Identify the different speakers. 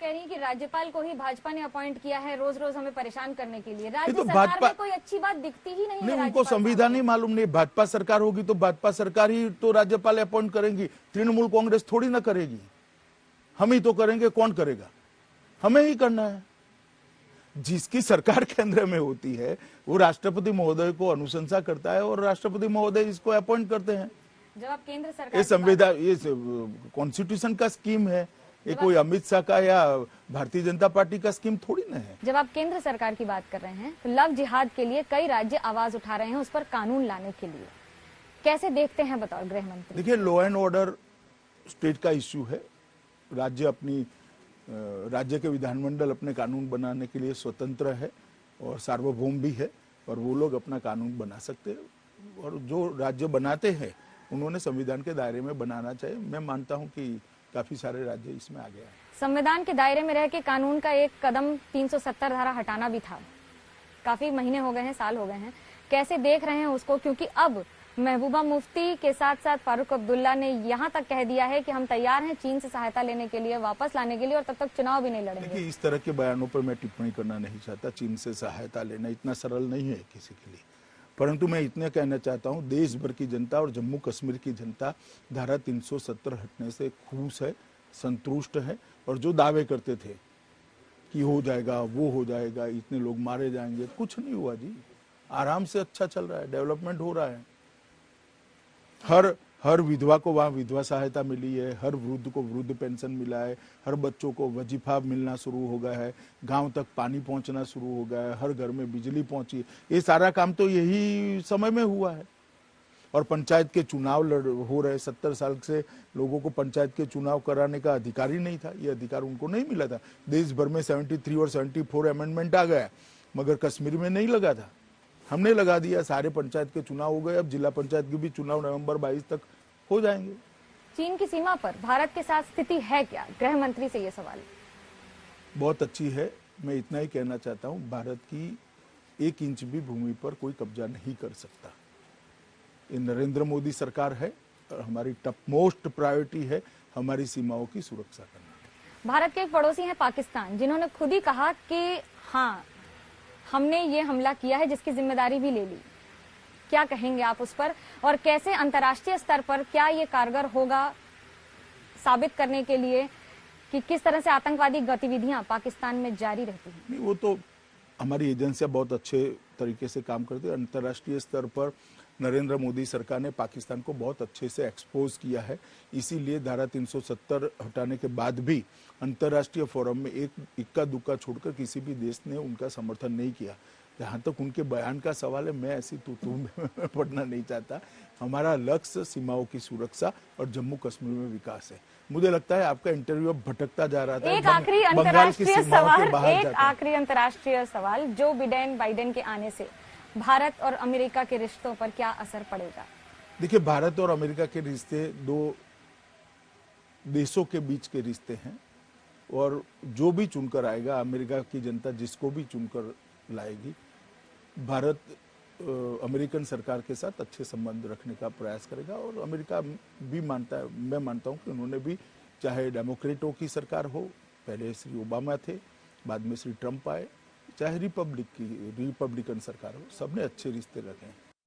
Speaker 1: कह रही हैं कि राज्यपाल को ही भाजपा ने अपॉइंट किया है रोज रोज हमें परेशान करने के लिए। राज्य
Speaker 2: तो
Speaker 1: सरकार में कोई अच्छी बात दिखती ही नहीं है।
Speaker 2: उनको संविधान ही मालूम नहीं। भाजपा सरकार होगी तो भाजपा सरकार ही तो राज्यपाल अपॉइंट करेंगी, तृणमूल कांग्रेस थोड़ी ना करेगी। हम ही तो करेंगे, कौन करेगा? हमें ही करना है। जिसकी सरकार केंद्र में होती है वो राष्ट्रपति महोदय को अनुशंसा करता है और राष्ट्रपति महोदय इसको अपॉइंट करते हैं।
Speaker 1: जब आप केंद्र सरकार,
Speaker 2: ये संविधान, ये कॉन्स्टिट्यूशन का स्कीम है, ये कोई अमित शाह का या भारतीय जनता पार्टी का स्कीम थोड़ी ना है।
Speaker 1: जब आप केंद्र सरकार की बात कर रहे हैं तो लव जिहाद के लिए कई राज्य आवाज उठा रहे हैं, उस पर कानून लाने के लिए कैसे देखते हैं बतौर गृह मंत्री?
Speaker 2: देखिए, लॉ एंड ऑर्डर स्टेट का इश्यू है। राज्य के विधानमंडल अपने कानून बनाने के लिए स्वतंत्र है और सार्वभौम भी है, और वो लोग अपना कानून बना सकते हैं। और जो राज्य बनाते हैं उन्होंने संविधान के दायरे में बनाना चाहिए। मैं मानता हूं कि काफी सारे राज्य इसमें आ गए हैं।
Speaker 1: संविधान के दायरे में रह के कानून का एक कदम 370 धारा हटाना भी था। काफी महीने हो गए हैं, साल हो गए हैं, कैसे देख रहे हैं उसको? क्योंकि अब महबूबा मुफ्ती के साथ साथ फारूक अब्दुल्ला ने यहाँ तक कह दिया है कि हम तैयार हैं चीन से सहायता लेने के लिए, वापस लाने के लिए, और तब तक चुनाव भी नहीं लड़ेंगे।
Speaker 2: देखिए, इस तरह के बयानों पर मैं टिप्पणी करना नहीं चाहता। चीन से सहायता लेना इतना सरल नहीं है किसी के लिए। परंतु मैं इतना कहना चाहता हूं, देश भर की जनता और जम्मू कश्मीर की जनता धारा 370 हटने से खुश है, संतुष्ट है। और जो दावे करते थे कि हो जाएगा, वो हो जाएगा, इतने लोग मारे जाएंगे, कुछ नहीं हुआ जी। आराम से अच्छा चल रहा है, डेवलपमेंट हो रहा है। हर विधवा को वहाँ विधवा सहायता मिली है, हर वृद्ध को वृद्ध पेंशन मिला है, हर बच्चों को वजीफा मिलना शुरू हो गया है, गांव तक पानी पहुंचना शुरू हो गया है, हर घर में बिजली पहुंची। ये सारा काम तो यही समय में हुआ है। और पंचायत के चुनाव हो रहे। 70 साल से लोगों को पंचायत के चुनाव कराने का अधिकार ही नहीं था। ये अधिकार उनको नहीं मिला था। देश भर में 73 और 74 अमेंडमेंट आ गया, मगर कश्मीर में नहीं लगा था। हमने लगा दिया। सारे पंचायत के चुनाव हो गए। अब जिला पंचायत के भी चुनाव नवंबर 22 तक हो जाएंगे।
Speaker 1: चीन की सीमा पर भारत के साथ स्थिति है क्या? गृह मंत्री से ये सवाल।
Speaker 2: बहुत अच्छी है। मैं इतना ही कहना चाहता हूं, भारत की 1 इंच भी भूमि पर कोई कब्जा नहीं कर सकता। ये नरेंद्र मोदी सरकार है और हमारी टॉप मोस्ट प्रायोरिटी है हमारी सीमाओं की सुरक्षा करना।
Speaker 1: भारत के एक पड़ोसी हैं पाकिस्तान, जिन्होंने खुद ही कहा कि हाँ, हमने ये हमला किया है जिसकी जिम्मेदारी भी ले ली। क्या कहेंगे आप उस पर? और कैसे अंतर्राष्ट्रीय स्तर पर क्या ये कारगर होगा साबित करने के लिए कि किस तरह से आतंकवादी गतिविधियां पाकिस्तान में जारी रहती हैं?
Speaker 2: नहीं, वो तो हमारी एजेंसियां बहुत अच्छे तरीके से काम करती है। अंतर्राष्ट्रीय स्तर पर नरेंद्र मोदी सरकार ने पाकिस्तान को बहुत अच्छे से एक्सपोज किया है। इसीलिए धारा 370 हटाने के बाद भी अंतर्राष्ट्रीय फोरम में एक इक्का दुक्का छोड़कर किसी भी देश ने उनका समर्थन नहीं किया। जहां तक उनके बयान का सवाल है, मैं ऐसी तू में पढ़ना नहीं चाहता। हमारा लक्ष्य सीमाओं की सुरक्षा और जम्मू कश्मीर में विकास है। मुझे लगता है आपका इंटरव्यू अब भटकता जा रहा था।
Speaker 1: एक आखिरी अंतर्राष्ट्रीय सवाल, जो बाइडेन के आने से भारत और अमेरिका के रिश्तों पर क्या असर पड़ेगा?
Speaker 2: देखिए, भारत और अमेरिका के रिश्ते दो देशों के बीच के रिश्ते हैं, और जो भी चुनकर आएगा, अमेरिका की जनता जिसको भी चुनकर लाएगी, भारत अमेरिकन सरकार के साथ अच्छे संबंध रखने का प्रयास करेगा। और अमेरिका भी मानता है, मैं मानता हूं कि उन्होंने भी, चाहे डेमोक्रेटों की सरकार हो, पहले श्री ओबामा थे, बाद में श्री ट्रंप आए, चाहे रिपब्लिकन सरकार हो, सबने अच्छे रिश्ते रखे हैं।